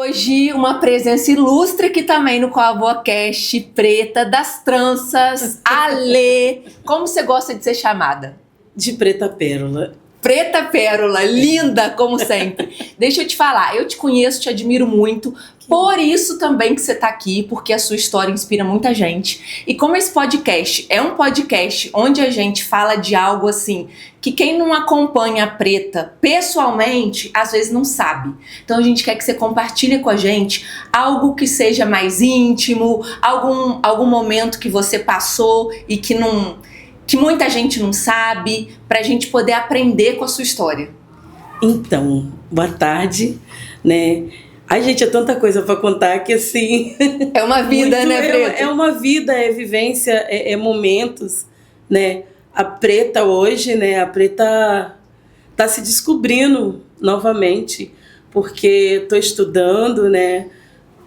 Hoje, uma presença ilustre aqui também no CoaBoaCast, Preta das Tranças, Alê. Como você gosta de ser chamada? De Preta Pérola. Preta Pérola, linda como sempre. Deixa eu te falar, eu te conheço, te admiro muito, por isso também que você tá aqui, porque a sua história inspira muita gente. E como esse podcast é um podcast onde a gente fala de algo assim, que quem não acompanha a Preta pessoalmente, às vezes não sabe. Então a gente quer que você compartilhe com a gente algo que seja mais íntimo, algum momento que você passou e que muita gente não sabe, pra gente poder aprender com a sua história. Então, boa tarde, né? Ai, gente, é tanta coisa para contar que assim... É uma vida, muito, né, Preta? É uma vida, é vivência, é momentos, né? A Preta hoje, né? A Preta tá se descobrindo novamente, porque tô estudando, né?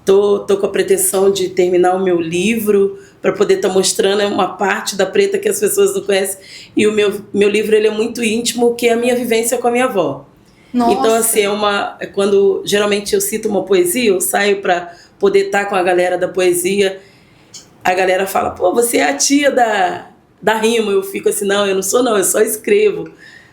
Tô com a pretensão de terminar o meu livro para poder estar mostrando uma parte da Preta que as pessoas não conhecem. E o meu livro ele é muito íntimo, que é a minha vivência com a minha avó. Nossa. Então, assim, quando geralmente eu cito uma poesia, eu saio para poder estar com a galera da poesia, a galera fala, pô, você é a tia da rima. Eu fico assim, não, eu não sou não, eu só escrevo.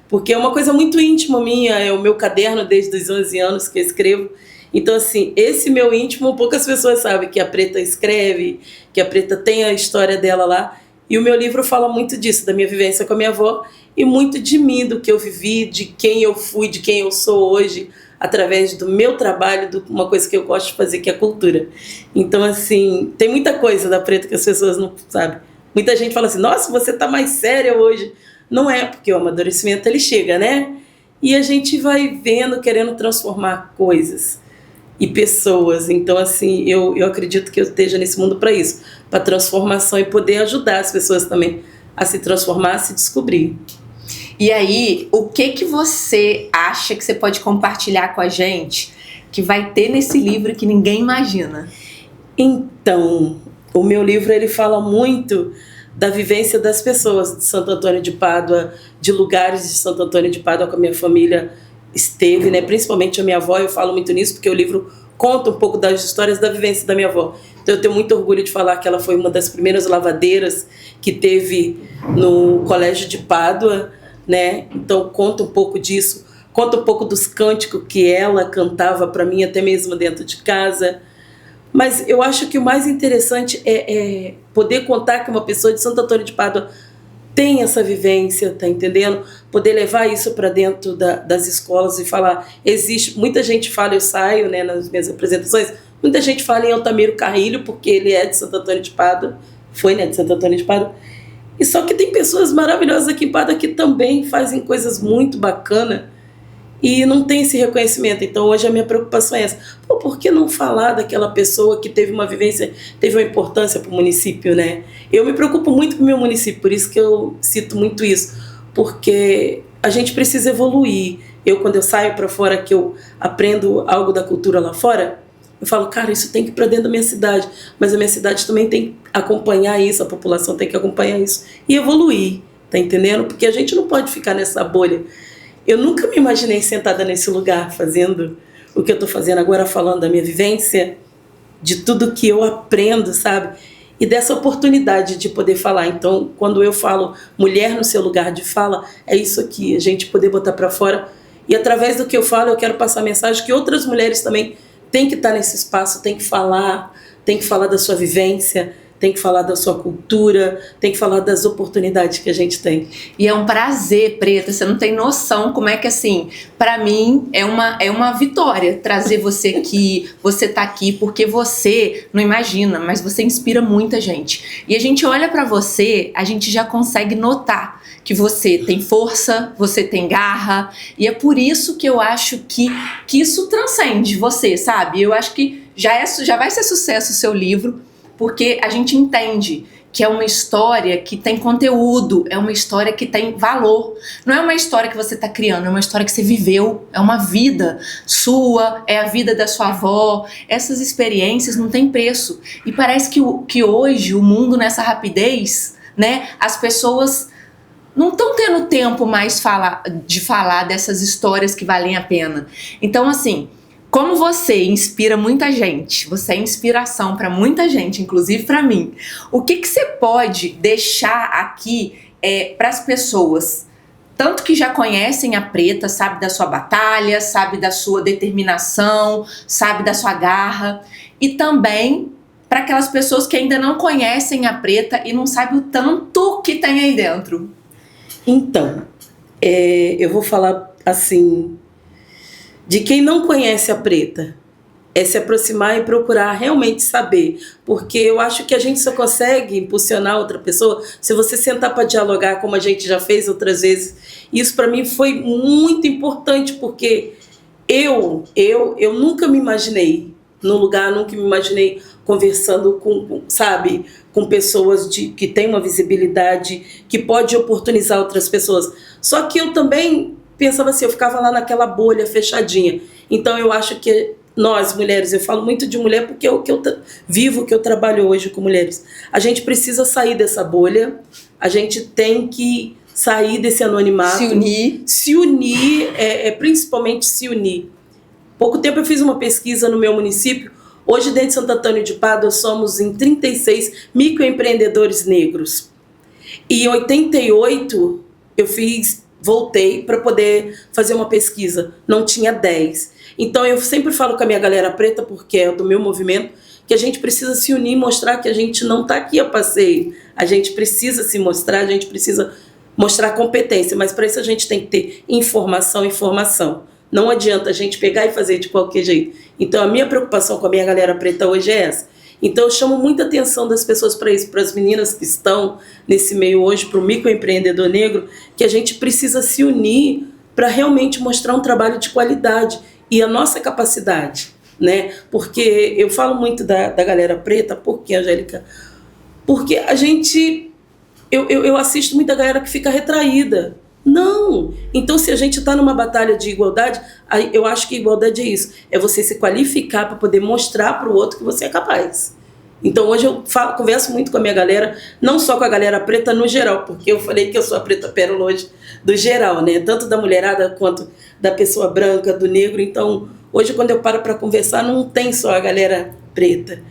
Porque é uma coisa muito íntima minha, é o meu caderno desde os 11 anos que eu escrevo. Então, assim, esse meu íntimo, poucas pessoas sabem que a Preta escreve, que a Preta tem a história dela lá. E o meu livro fala muito disso, da minha vivência com a minha avó e muito de mim, do que eu vivi, de quem eu fui, de quem eu sou hoje, através do meu trabalho, de uma coisa que eu gosto de fazer, que é a cultura. Então, assim, tem muita coisa da Preta que as pessoas não sabem. Muita gente fala assim, nossa, você tá mais séria hoje. Não é, porque o amadurecimento, ele chega, né? E a gente vai vendo, querendo transformar coisas e pessoas. Então, assim, eu acredito que eu esteja nesse mundo para isso, para transformação e poder ajudar as pessoas também a se transformar, a se descobrir. E aí, o que você acha que você pode compartilhar com a gente que vai ter nesse livro que ninguém imagina? Então, o meu livro ele fala muito da vivência das pessoas de Santo Antônio de Pádua, de lugares de Santo Antônio de Pádua que a minha família esteve, né? Principalmente a minha avó. Eu falo muito nisso porque o livro conta um pouco das histórias da vivência da minha avó. Então eu tenho muito orgulho de falar que ela foi uma das primeiras lavadeiras que teve no Colégio de Pádua, né? Então conta um pouco disso, conta um pouco dos cânticos que ela cantava para mim, até mesmo dentro de casa. Mas eu acho que o mais interessante é poder contar que uma pessoa de Santo Antônio de Pádua tem essa vivência, tá entendendo? Poder levar isso para dentro das escolas e falar, existe, muita gente fala, eu saio, né, nas minhas apresentações, muita gente fala em Altamiro Carrilho, porque ele é de Santo Antônio de Pádua, foi, né, de Santo Antônio de Pádua, e só que tem pessoas maravilhosas aqui em Pádua que também fazem coisas muito bacanas e não tem esse reconhecimento. Então hoje a minha preocupação é essa. Pô, por que não falar daquela pessoa que teve uma vivência, teve uma importância para o município, né? Eu me preocupo muito com o meu município, por isso que eu cito muito isso, porque a gente precisa evoluir. Quando eu saio para fora, que eu aprendo algo da cultura lá fora, eu falo, cara, isso tem que ir para dentro da minha cidade, mas a minha cidade também tem que acompanhar isso, a população tem que acompanhar isso e evoluir, tá entendendo? Porque a gente não pode ficar nessa bolha. Eu nunca me imaginei sentada nesse lugar fazendo o que eu estou fazendo agora, falando da minha vivência, de tudo que eu aprendo, sabe? E dessa oportunidade de poder falar. Então, quando eu falo mulher no seu lugar de fala, é isso aqui, a gente poder botar para fora. E através do que eu falo, eu quero passar a mensagem que outras mulheres também têm que estar nesse espaço, têm que falar da sua vivência, tem que falar da sua cultura, tem que falar das oportunidades que a gente tem. E é um prazer, Preta, você não tem noção como é que, assim, pra mim é uma vitória trazer você aqui, você tá aqui, porque você não imagina, mas você inspira muita gente. E a gente olha pra você, a gente já consegue notar que você tem força, você tem garra, e é por isso que eu acho que isso transcende você, sabe? Eu acho que já vai ser sucesso o seu livro, porque a gente entende que é uma história que tem conteúdo, é uma história que tem valor. Não é uma história que você está criando, é uma história que você viveu, é uma vida sua, é a vida da sua avó. Essas experiências não têm preço. E parece que hoje, o mundo nessa rapidez, né, as pessoas não estão tendo tempo mais de falar dessas histórias que valem a pena. Então, assim, como você inspira muita gente, você é inspiração para muita gente, inclusive para mim, o que você pode deixar aqui para as pessoas, tanto que já conhecem a Preta, sabe da sua batalha, sabe da sua determinação, sabe da sua garra, e também para aquelas pessoas que ainda não conhecem a Preta e não sabem o tanto que tem aí dentro? Então, eu vou falar assim, de quem não conhece a Preta, é se aproximar e procurar realmente saber, porque eu acho que a gente só consegue impulsionar outra pessoa se você sentar para dialogar, como a gente já fez outras vezes. Isso para mim foi muito importante, porque eu nunca me imaginei no lugar, nunca me imaginei conversando com pessoas que têm uma visibilidade, que pode oportunizar outras pessoas. Só que eu também pensava assim, eu ficava lá naquela bolha fechadinha. Então eu acho que nós, mulheres, eu falo muito de mulher porque é o que eu vivo, que eu trabalho hoje com mulheres. A gente precisa sair dessa bolha, a gente tem que sair desse anonimato. Se unir, principalmente se unir. Pouco tempo eu fiz uma pesquisa no meu município. Hoje, dentro de Santo Antônio de Pádua, somos em 36 microempreendedores negros. E em 88, voltei para poder fazer uma pesquisa. Não tinha 10. Então, eu sempre falo com a minha galera preta, porque é do meu movimento, que a gente precisa se unir e mostrar que a gente não está aqui a passeio. A gente precisa se mostrar, a gente precisa mostrar competência, mas para isso a gente tem que ter informação. Não adianta a gente pegar e fazer de qualquer jeito. Então, a minha preocupação com a minha galera preta hoje é essa. Então, eu chamo muita atenção das pessoas para isso, para as meninas que estão nesse meio hoje, para o microempreendedor negro, que a gente precisa se unir para realmente mostrar um trabalho de qualidade e a nossa capacidade, né? Porque eu falo muito da galera preta, por quê, Angélica? Porque a gente... Eu assisto muita galera que fica retraída. Não! Então, se a gente está numa batalha de igualdade, eu acho que igualdade é isso. É você se qualificar para poder mostrar para o outro que você é capaz. Então, hoje eu converso muito com a minha galera, não só com a galera preta no geral, porque eu falei que eu sou a preta pérola hoje do geral, né? Tanto da mulherada quanto da pessoa branca, do negro. Então, hoje quando eu paro para conversar, não tem só a galera preta,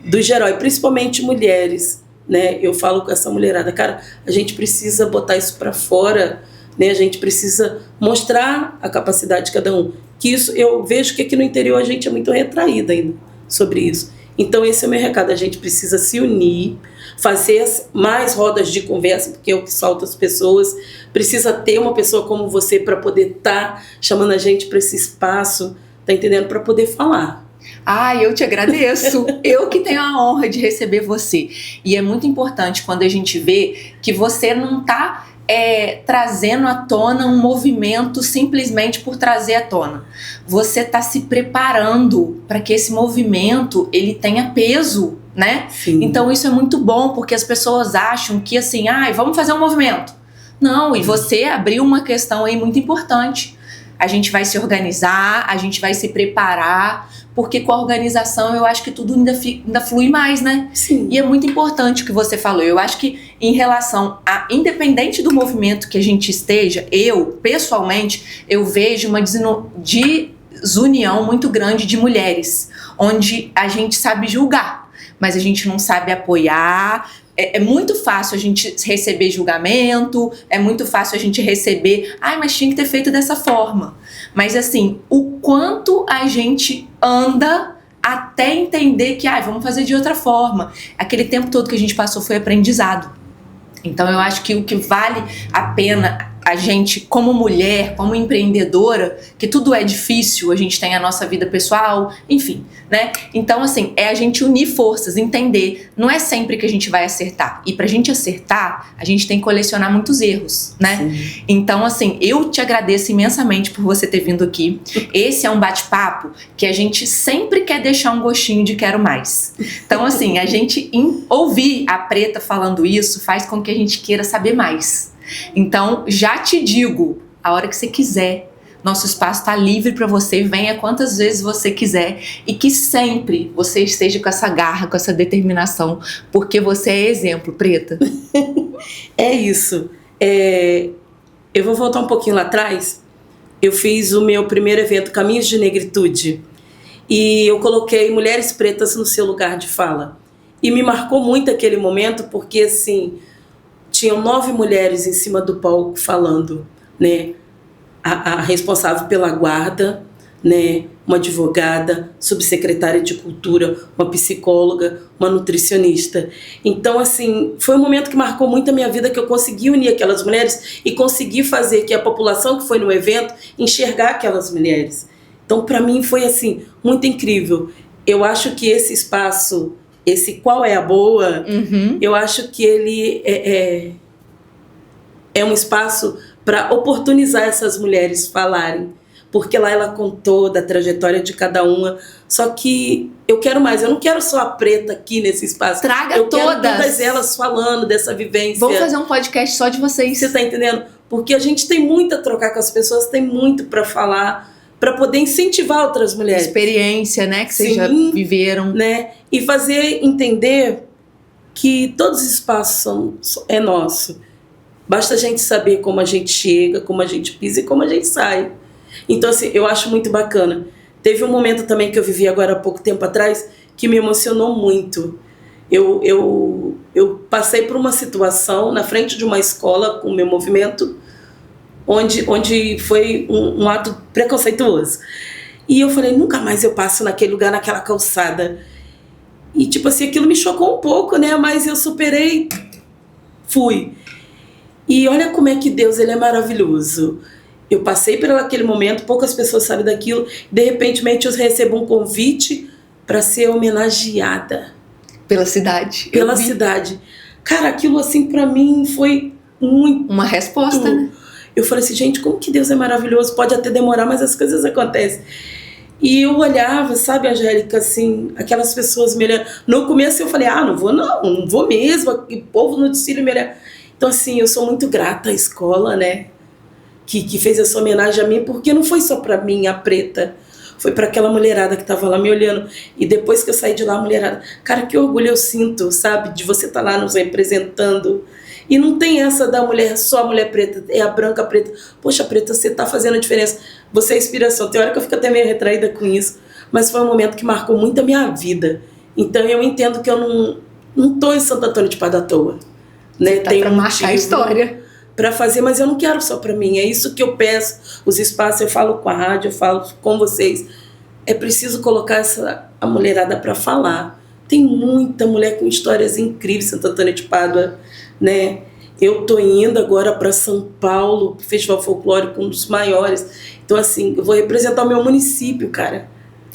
do geral, e principalmente mulheres, né? Eu falo com essa mulherada, cara, a gente precisa botar isso para fora, né? A gente precisa mostrar a capacidade de cada um. Que isso, eu vejo que aqui no interior a gente é muito retraída ainda sobre isso. Então esse é o meu recado, a gente precisa se unir, fazer mais rodas de conversa, porque é o que salta as pessoas, precisa ter uma pessoa como você para poder estar chamando a gente para esse espaço, tá entendendo? Para poder falar. Eu te agradeço. Eu que tenho a honra de receber você. E é muito importante quando a gente vê que você não está trazendo à tona um movimento simplesmente por trazer à tona. Você está se preparando para que esse movimento ele tenha peso, né? Sim. Então isso é muito bom, porque as pessoas acham que assim, vamos fazer um movimento. Não, e você abriu uma questão aí muito importante. A gente vai se organizar, a gente vai se preparar, porque com a organização eu acho que tudo ainda flui mais, né? Sim. E é muito importante o que você falou. Eu acho que em relação a, independente do movimento que a gente esteja, pessoalmente, eu vejo uma desunião muito grande de mulheres, onde a gente sabe julgar, mas a gente não sabe apoiar. É muito fácil a gente receber julgamento, é muito fácil a gente receber, mas tinha que ter feito dessa forma. Mas assim, o quanto a gente anda até entender que, vamos fazer de outra forma. Aquele tempo todo que a gente passou foi aprendizado. Então eu acho que o que vale a pena a gente, como mulher, como empreendedora, que tudo é difícil, a gente tem a nossa vida pessoal, enfim, né? Então, assim, é a gente unir forças, entender. Não é sempre que a gente vai acertar. E pra gente acertar, a gente tem que colecionar muitos erros, né? Sim. Então, assim, eu te agradeço imensamente por você ter vindo aqui. Esse é um bate-papo que a gente sempre quer deixar um gostinho de quero mais. Então, assim, a gente ouvir a Preta falando isso faz com que a gente queira saber mais. Então, já te digo, a hora que você quiser, nosso espaço está livre para você, venha quantas vezes você quiser e que sempre você esteja com essa garra, com essa determinação, porque você é exemplo, Preta. É isso. Eu vou voltar um pouquinho lá atrás. Eu fiz o meu primeiro evento, Caminhos de Negritude. e eu coloquei mulheres pretas no seu lugar de fala. E me marcou muito aquele momento, porque assim, tinham 9 mulheres em cima do palco falando, né? A responsável pela guarda, né? Uma advogada, subsecretária de cultura, uma psicóloga, uma nutricionista. Então, assim, foi um momento que marcou muito a minha vida, que eu consegui unir aquelas mulheres e consegui fazer que a população que foi no evento enxergar aquelas mulheres. Então, para mim, foi, assim, muito incrível. Eu acho que esse espaço, esse Qual é a Boa, eu acho que ele é um espaço para oportunizar essas mulheres falarem. Porque lá ela contou da trajetória de cada uma. Só que eu quero mais. Eu não quero só a preta aqui nesse espaço. Traga eu todas. Quero todas elas falando dessa vivência. Vamos fazer um podcast só de vocês. Você tá entendendo? Porque a gente tem muito a trocar com as pessoas, tem muito para falar, para poder incentivar outras mulheres. Experiência, né? Que vocês já viveram. Né? E fazer entender que todos os espaços é nosso. Basta a gente saber como a gente chega, como a gente pisa e como a gente sai. Então, assim, eu acho muito bacana. Teve um momento também que eu vivi agora há pouco tempo atrás que me emocionou muito. Eu passei por uma situação na frente de uma escola com o meu movimento, onde foi um ato preconceituoso. E eu falei, nunca mais eu passo naquele lugar, naquela calçada. E, tipo assim, aquilo me chocou um pouco, né? Mas eu superei, fui. E olha como é que Deus, ele é maravilhoso. Eu passei por aquele momento, poucas pessoas sabem daquilo. De repente, eu recebo um convite para ser homenageada. Pela cidade. Pela cidade. Cara, aquilo assim para mim foi muito... Uma resposta, né? Eu falei assim, gente, como que Deus é maravilhoso. Pode até demorar, mas as coisas acontecem. E eu olhava, sabe, Angélica, assim, aquelas pessoas me olhando. No começo eu falei, não vou mesmo. O povo no desfile me olhando. Então, assim, eu sou muito grata à escola, né? Que fez essa homenagem a mim, porque não foi só para mim, a preta, foi para aquela mulherada que estava lá me olhando. E depois que eu saí de lá, a mulherada, cara, que orgulho eu sinto, sabe, de você estar lá nos representando. E não tem essa da mulher, só a mulher preta, é a branca preta. Poxa, preta, você está fazendo a diferença, você é inspiração. Tem hora que eu fico até meio retraída com isso, mas foi um momento que marcou muito a minha vida. Então eu entendo que eu não estou em Santo Antônio de Padua à toa. Né? Tá para marcar a história. Para fazer, mas eu não quero só para mim, é isso que eu peço, os espaços, eu falo com a rádio, eu falo com vocês, é preciso colocar a mulherada para falar. Tem muita mulher com histórias incríveis, Santo Antônio de Pádua, né? Eu tô indo agora para São Paulo, Festival Folclórico, um dos maiores, então assim, eu vou representar o meu município, cara.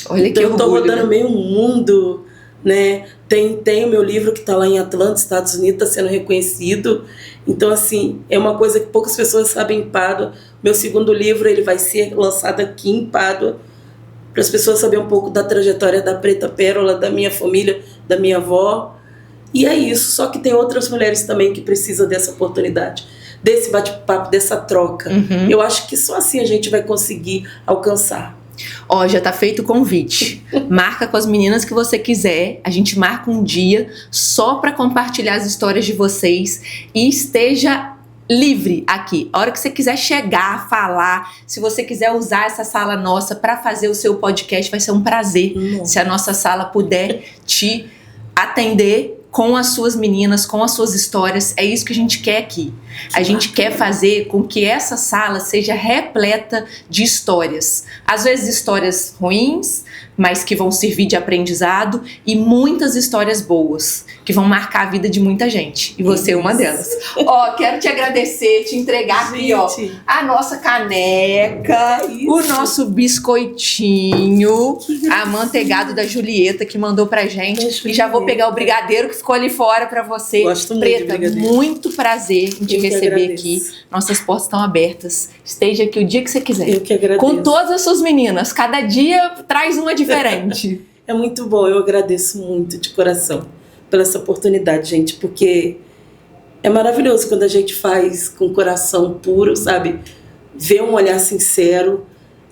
Olha então que orgulho, eu tô rodando né? meio mundo, né? Tem o meu livro que está lá em Atlanta, Estados Unidos, está sendo reconhecido. Então, assim, é uma coisa que poucas pessoas sabem em Pádua. Meu segundo livro, ele vai ser lançado aqui em Pádua, para as pessoas saberem um pouco da trajetória da Preta Pérola, da minha família, da minha avó. E é isso, só que tem outras mulheres também que precisam dessa oportunidade, desse bate-papo, dessa troca. Eu acho que só assim a gente vai conseguir alcançar. Ó, já tá feito o convite. Marca com as meninas que você quiser. A gente marca um dia só para compartilhar as histórias de vocês e esteja livre aqui. A hora que você quiser chegar, falar, se você quiser usar essa sala nossa para fazer o seu podcast, vai ser um prazer. Se a nossa sala puder te atender com as suas meninas, com as suas histórias. É isso que a gente quer aqui. A gente quer fazer com que essa sala seja repleta de histórias. Às vezes histórias ruins, mas que vão servir de aprendizado, e muitas histórias boas, que vão marcar a vida de muita gente. E você é uma delas. Ó, quero te agradecer, te entregar aqui, ó, a nossa caneca, o nosso biscoitinho, amanteigado da Julieta, que mandou pra gente. E já vou pegar o brigadeiro que ficou ali fora pra você. Gosto muito, Preta, de muito prazer em te receber aqui. Nossas portas estão abertas. Esteja aqui o dia que você quiser. Eu que agradeço. Com todas as suas meninas. Cada dia traz uma diferente. É muito bom. Eu agradeço muito de coração pela essa oportunidade, gente. Porque é maravilhoso quando a gente faz com coração puro, sabe? Ver um olhar sincero.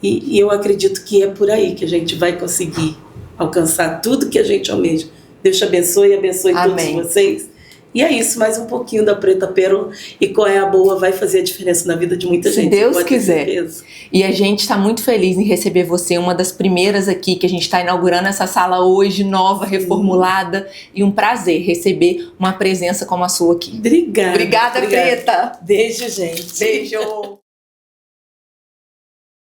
E eu acredito que é por aí que a gente vai conseguir alcançar tudo que a gente almeja. Deus te abençoe e abençoe todos vocês. E é isso, mais um pouquinho da Preta Pérola. E qual é a boa vai fazer a diferença na vida de muita gente. Se Deus pode ter quiser. certeza. E a gente está muito feliz em receber você, uma das primeiras aqui, que a gente está inaugurando essa sala hoje, nova, reformulada. E um prazer receber uma presença como a sua aqui. Obrigada. Obrigada, Preta. Beijo, gente. Beijo.